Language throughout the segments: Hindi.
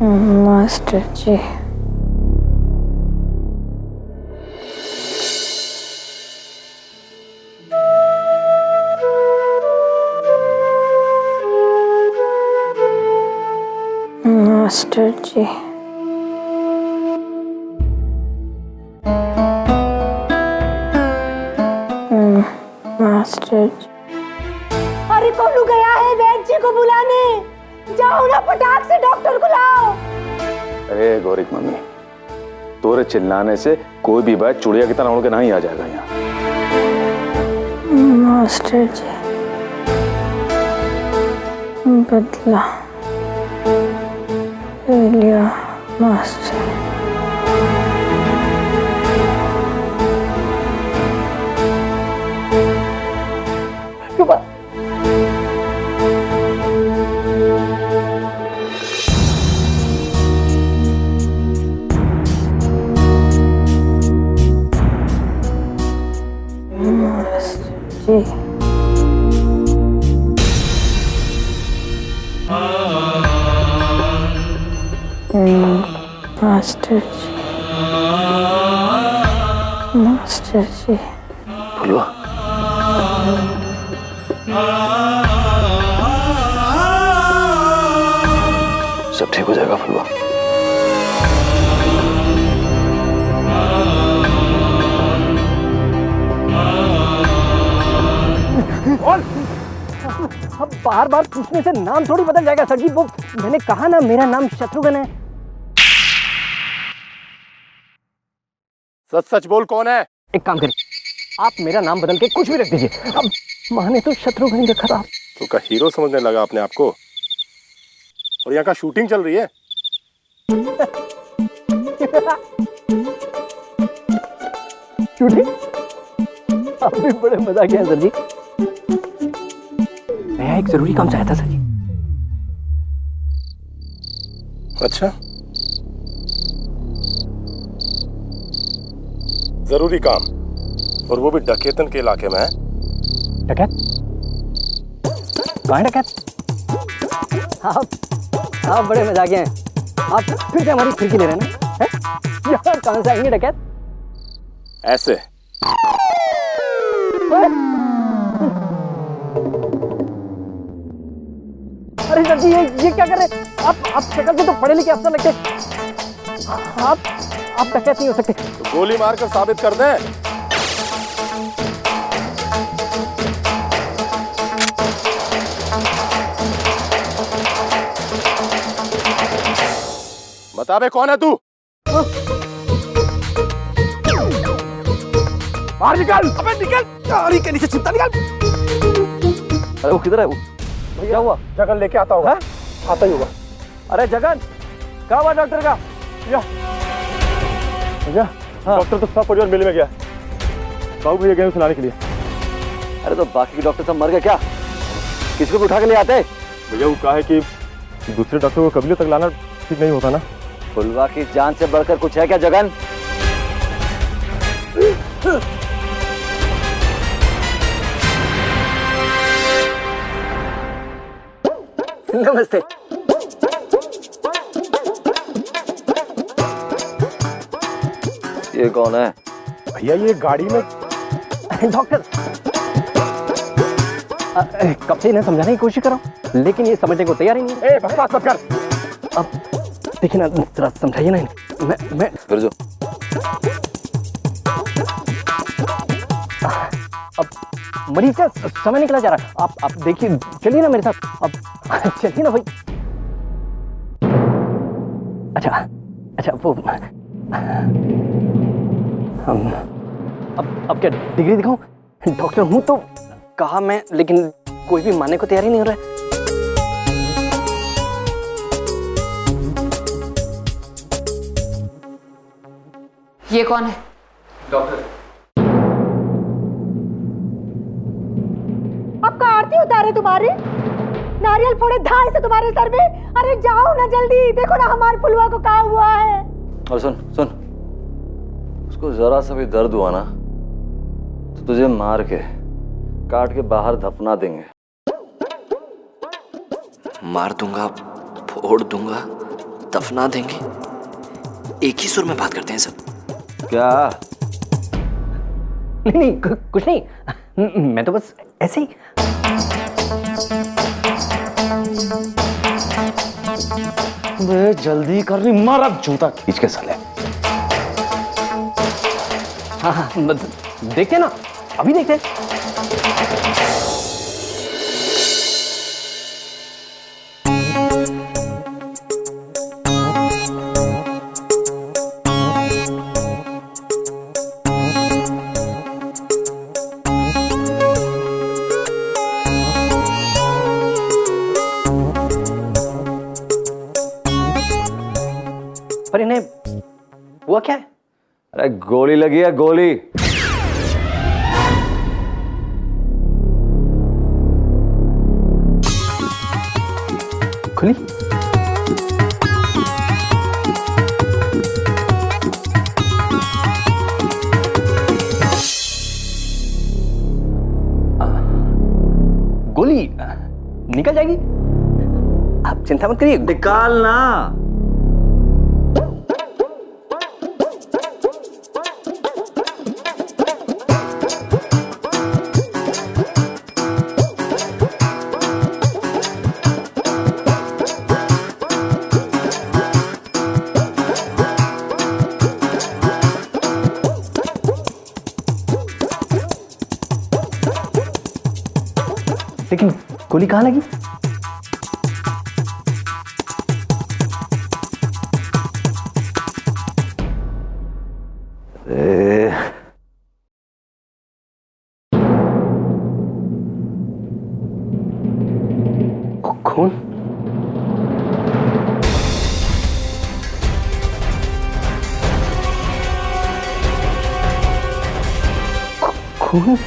मास्टर जी। मास्टर जी। मास्टर जी। अरे कोलू गया है वैद्य जी को बुलाने। जाओ ना फटाक से डॉक्टर को लाओ। अरे गौरिक मम्मी, तोरे चिल्लाने से कोई भी बात चुड़िया की तरह उड़ के नहीं आ जाएगा यहाँ। मास्टर जी, बदला ले लिया मास्टर। जी। मास्टर जी। मास्टर जी। फुलवा, सब ठीक हो जाएगा फुलवा। अब बार बार पूछने से नाम थोड़ी बदल जाएगा सर जी। वो मैंने कहा ना, मेरा नाम शत्रुघ्न है। सच सच बोल, कौन है? एक काम करिए, आप मेरा नाम बदल के कुछ भी रख दीजिए। अब माँ ने तो शत्रुघ्न ही रखा था। तो का हीरो समझने लगा अपने आप को? और यहाँ का शूटिंग चल रही है। शूटिंग? आप भी बड़े मजाक हैं सर जी। मैं एक जरूरी काम चाहता सर जी। अच्छा, जरूरी काम, और वो भी डकैतन के इलाके में है। डकैत? कहाँ है डकैत? आप बड़े मजाकिया हैं। आप फिर से हमारी खिड़की ले रहे हैं ना? यहाँ कहाँ से आएंगे डकैत? ऐसे। अरे सर जी, ये क्या कर रहे हैं? आप शक्ल से तो पढ़े लिखे अफसर लगते। आप डकैत नहीं हो सकते। तो गोली मारकर साबित कर दे। बता बे, कौन है तू? बाहर निकल! अबे निकल! गाड़ी के नीचे छिपता निकल! अरे वो किधर है? वो क्या हुआ? जगन लेके आता होगा। आता ही होगा। अरे जगन, कहाँ हुआ डॉक्टर का? भैया, डॉक्टर तो सब परिवार मेले में गया। बाबू भैया गए उसे लाने के लिए। अरे तो बाकी के डॉक्टर सब मर गए क्या? किसी को भी उठा के ले आते? भैया वो कहा है कि दूसरे डॉक्टर को कबीले तक लाना ठीक नहीं होता ना। फुलवा की जान से बढ़कर कुछ है क्या जगन? नमस्ते। ये कौन है? भैया ये गाड़ी में डॉक्टर। कब से इन्हें समझाने की कोशिश कर रहा हूँ, लेकिन ये समझने को तैयार ही नहीं है। बकवास मत कर। अब देखिए ना, जरा समझाइए ना। मैं फिर जो अब मरीज का समय निकला जा रहा है। आप देखिए, चलिए ना मेरे साथ। अब चलिए ना भाई। अच्छा वो अब क्या डिग्री दिखाऊं? डॉक्टर हूं तो कहा मैं, लेकिन कोई भी मानने को तैयार ही नहीं हो रहा है। ये कौन है? डॉक्टर। आपका आरती उतारे तुम्हारे, नारियल फोड़े धार से तुम्हारे सर में। अरे जाओ ना जल्दी, देखो ना हमारे फुलवा को क्या हुआ है। और सुन, उसको जरा सा भी दर्द हुआ ना तो तुझे मार के काट के बाहर दफना देंगे। मार दूंगा, फोड़ दूंगा, दफना देंगे। एक ही सुर में बात करते हैं सब। क्या? नहीं, कुछ नहीं, मैं तो बस ऐसे ही। बे जल्दी कर रही, मार अब जूता खींच के साले। हाँ, देखते हैं ना, अभी देखते हैं। पर इन्हें हुआ क्या है? अरे गोली लगी है, गोली। खुली? गोली निकल जाएगी, आप चिंता मत करिए। निकालना। लेकिन गोली कहाँ लगी? खून? खून?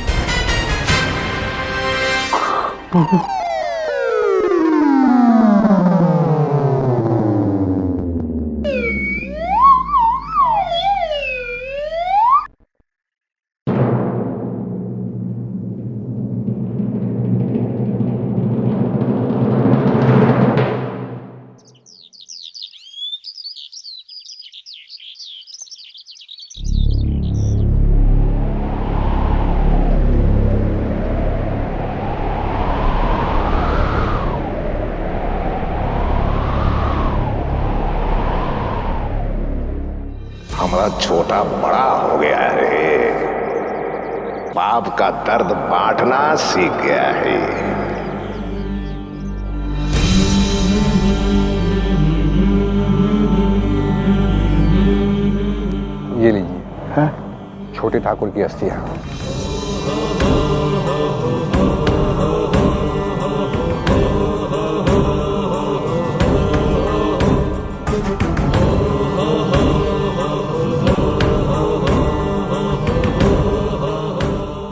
हमारा छोटा बड़ा हो गया है, बाप का दर्द बांटना सीख गया है। ये लीजिए, है छोटे ठाकुर की अस्थियां।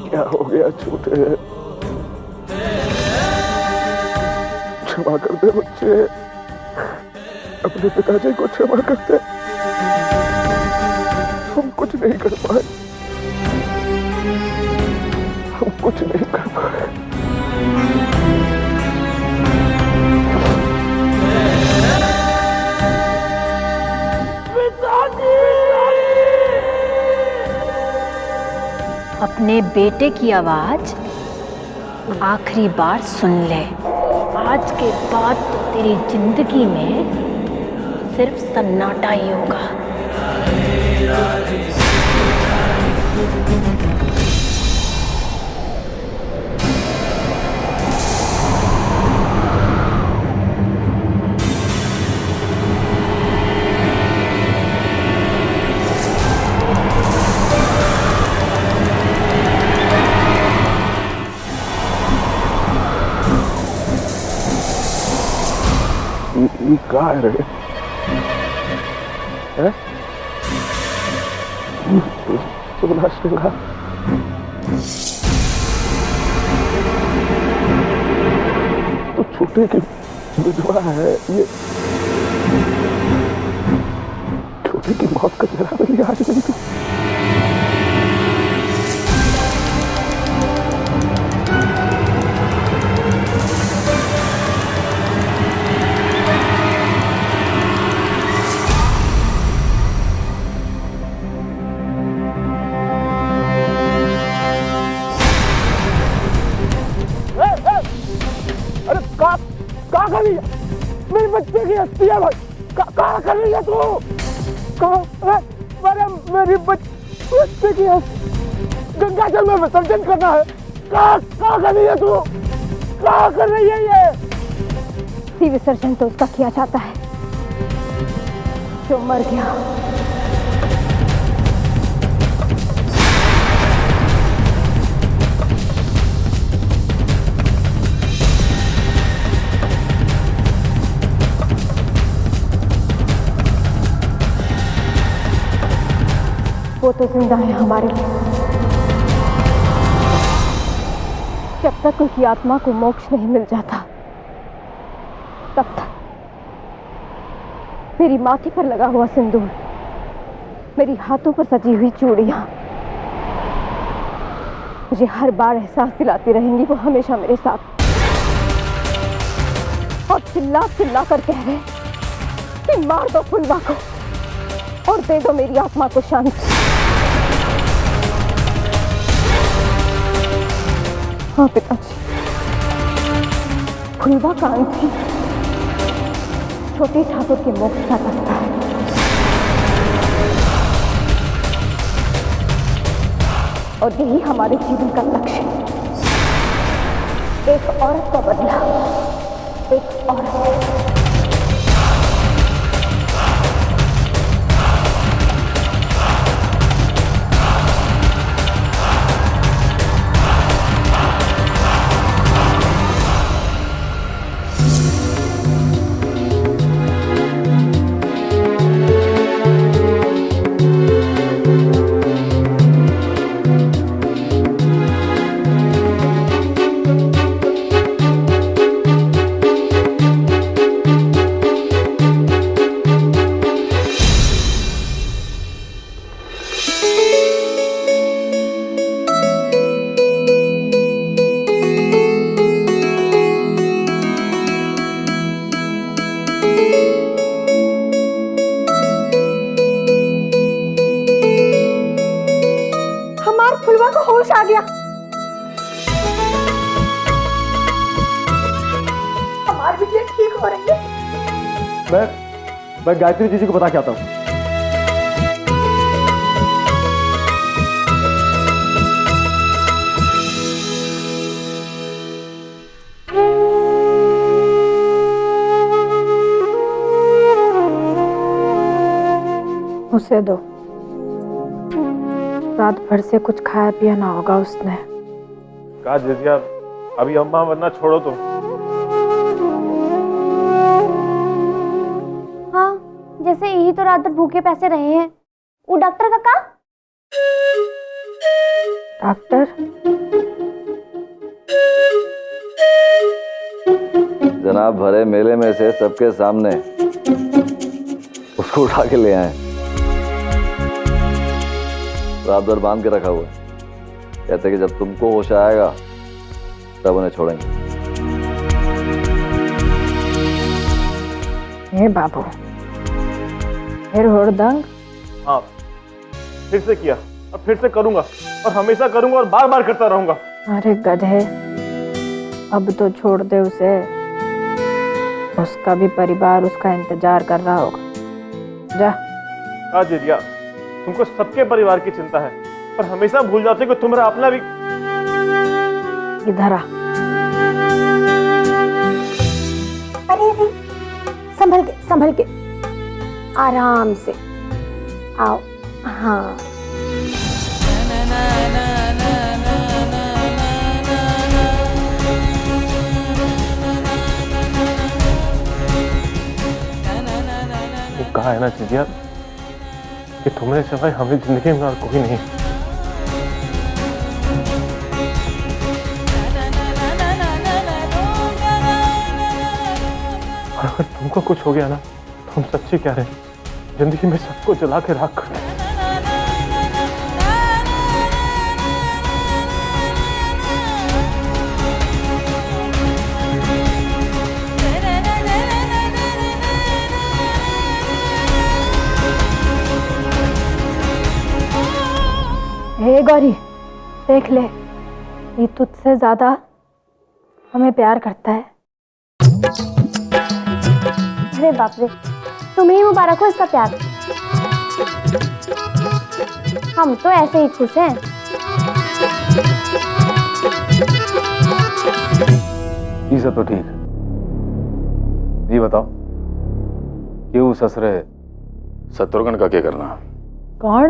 क्या हो गया छोटे? क्षमा कर दे बच्चे, अपने पिताजी को क्षमा कर दे। हम कुछ नहीं कर पाए, हम कुछ नहीं कर पाए। अपने बेटे की आवाज आखिरी बार सुन ले। आज के बाद तो तेरी जिंदगी में सिर्फ सन्नाटा ही होगा। कहाँ है रे? सोना सिंघा तो छोटे की विधवा है। ये छोटे की मौत का जरा भी लिहाज नहीं तू। कहाँ कर रही है तू? कहाँ? अरे मेरी बच्चे की गंगा जल में विसर्जन करना है। कहाँ कर रही है तू? कहाँ कर रही है ये? विसर्जन तो उसका किया जाता है जो मर गया। वो तो जिंदा है हमारे लिए। जब तक उनकी आत्मा को मोक्ष नहीं मिल जाता तब तक मेरी माथे पर लगा हुआ सिंदूर, मेरी हाथों पर सजी हुई चूड़ियां मुझे हर बार एहसास दिलाती रहेंगी वो हमेशा मेरे साथ। और चिल्ला चिल्ला कर कह रहे कि मार दो फुलवा को और दे दो मेरी आत्मा को शांति। हाँ पिताजी, फुलवा का अंत ही छोटे ठाकुर के मोक्ष का रास्ता है। और यही हमारे जीवन का लक्ष्य है। एक औरत का बदला, एक औरत। फुलवा को होश आ गया। हमारी बिटिया ठीक हो रही है। मैं गायत्री जी को बता के आता हूँ। उसे दो, रात भर से कुछ खाया पिया ना होगा उसने। कहा जिजिया, अभी अम्मा वरना छोड़ो तो। हाँ, जैसे यही तो रात भर भूखे पैसे रहे हैं। वो डॉक्टर का कहा? डॉक्टर? जनाब भरे मेले में से सबके सामने उसको उठा के ले आए। रात भर बांध के रखा हुआ है। कहते कि जब तुमको होश आएगा तब उन्हें छोड़ेंगे। हे बाबू, फिर हुड़दंग? हाँ, फिर से किया और फिर से करूंगा और हमेशा करूंगा और बार बार करता रहूंगा। अरे गधे, अब तो छोड़ दे उसे। उसका भी परिवार उसका इंतजार कर रहा होगा। जा। कहा जिजिया, तुमको सबके परिवार की चिंता है पर हमेशा भूल जाते कि तुम्हारा अपना भी। इधर आ। अरे संभल के आराम से आओ। हाँ, वो कहा है ना जिजिया कि तुम्हारे सिवाय हमें जिंदगी में और कोई नहीं। और अगर तुमको कुछ हो गया ना तो हम सच्ची कह रहे हैं, जिंदगी में सबको जला के राख कर दें। हे गौरी, देख ले, ये तुझसे ज्यादा हमें प्यार करता है। अरे बाप रे, तुम्हें ही मुबारक हो इसका प्यार। हम तो ऐसे ही खुश हैं। ये सब तो ठीक है, ये बताओ क्यों ससुरे शत्रुघ्न का क्या करना? कौन?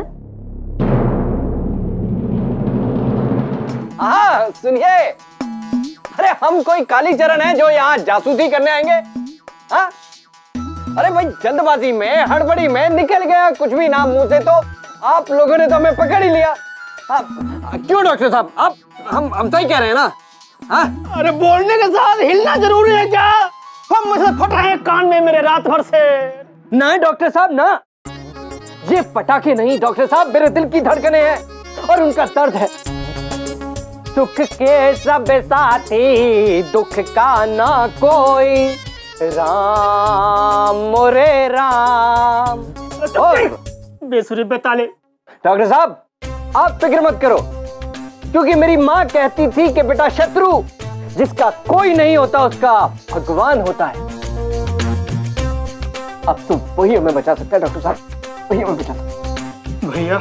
हाँ सुनिए, अरे हम कोई कालीचरण है जो यहाँ जासूसी करने आएंगे? हाँ अरे भाई जल्दबाजी में हड़बड़ी में निकल गया कुछ भी नाम मुंह से तो आप लोगों ने तो हमें पकड़ ही लिया। क्यों डॉक्टर साहब, आप हम सही कह रहे हैं ना? हाँ अरे बोलने के साथ हिलना जरूरी है क्या? हम मुझे फट रहे हैं कान में मेरे रात भर से। ना डॉक्टर साहब ना, ये पटाखे नहीं डॉक्टर साहब, मेरे दिल की धड़कनें हैं और उनका दर्द है। सुख के सब साथी दुख का ना कोई, राम मोरे राम। बेसुरे बेताले। डॉक्टर साहब आप फिक्र मत करो, क्योंकि मेरी माँ कहती थी कि बेटा शत्रु जिसका कोई नहीं होता उसका भगवान होता है। अब तो वही हमें बचा सकता है डॉक्टर साहब, वही हमें बचा सकता है। भैया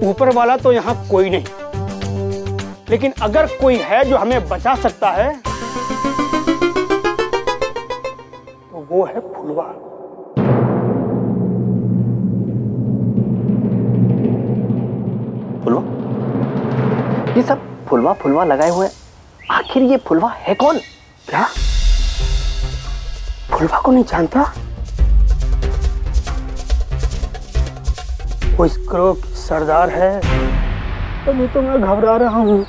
ऊपर वाला तो यहाँ कोई नहीं, लेकिन अगर कोई है जो हमें बचा सकता है तो वो है फुलवा। फुलवा? ये सब फुलवा फुलवा लगाए हुए हैं, आखिर ये फुलवा है कौन? क्या फुलवा को नहीं जानता? वो इस ग्रोह की सरदार है। अभी तो मैं घबरा रहा हूँ,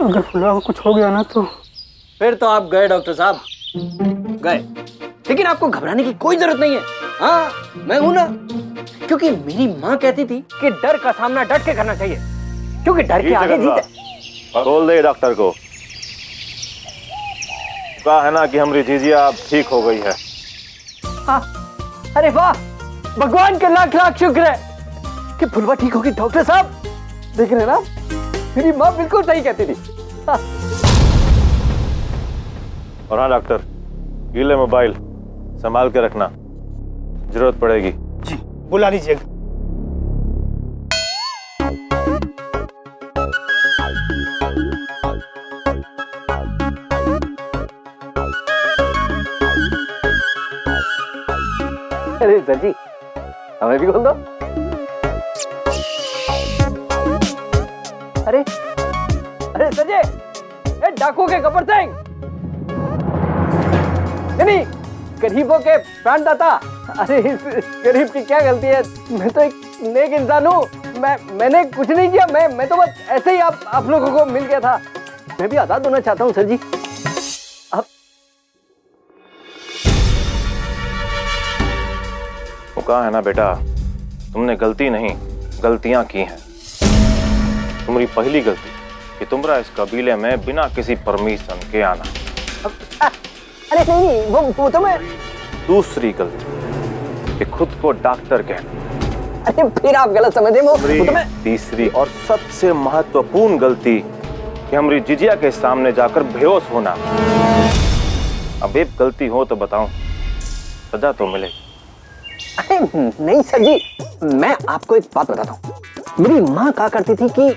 अगर फुलवा को कुछ हो गया ना तो। फिर तो आप गए डॉक्टर साहब, गए। लेकिन आपको घबराने की कोई जरूरत नहीं है। हाँ मैं हूं ना, क्योंकि मेरी माँ कहती थी कि डर का सामना डट के करना चाहिए, क्योंकि डर के आगे जीत है। बोल दे डॉक्टर को, कहा है ना कि हमारी जीजिया अब ठीक हो गई है। हाँ अरे वाह, भगवान के लाख लाख शुक्र है कि फुलवा ठीक होगी। डॉक्टर साहब देख रहे ना, मेरी माँ बिल्कुल सही कहती थी। हाँ। और हाँ डॉक्टर, गीले मोबाइल संभाल के रखना, जरूरत पड़ेगी। जी बुला लीजिएगा। अरे सर जी हमें भी खोल दो। अरे अरे सर जी, डाकू के गब्बर सिंह, नहीं गरीबों के प्राणदाता। अरे इस गरीब की क्या गलती है, मैं तो एक नेक इंसान हूँ, मैंने कुछ नहीं किया, मैं तो बस ऐसे ही आप लोगों को मिल गया था। मैं भी आजाद होना चाहता हूँ सर जी। अब वो कहा है ना बेटा, तुमने गलती नहीं गलतियां की हैं। तुम्हारी पहली गलती कि तुमरा इस कबीले में बिना किसी परमिशन के आना। अरे नहीं वो तो मैं। दूसरी गलती कि खुद को डॉक्टर कहना। अरे फिर आप गलत समझे, वो तो मैं। तीसरी और सबसे महत्वपूर्ण गलती कि हमारी जिजिया के सामने जाकर बेहोश होना। अब एक गलती हो तो बताऊं, सजा तो मिलेगी। अरे नहीं सर जी, मैं आपको एक बात बताता हूँ। मेरी माँ कहा करती थी कि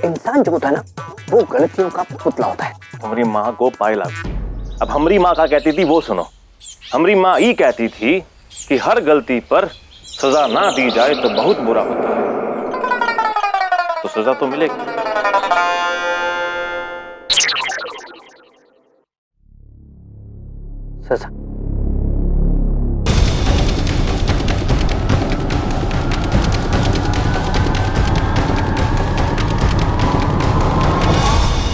इंसान जो होता है ना, वो गलतियों का पुतला होता है। हमारी माँ को पायला। अब हमारी माँ का कहती थी वो सुनो। हमारी माँ ये कहती थी कि हर गलती पर सजा ना दी जाए तो बहुत बुरा होता है, तो सजा तो मिलेगी। सजा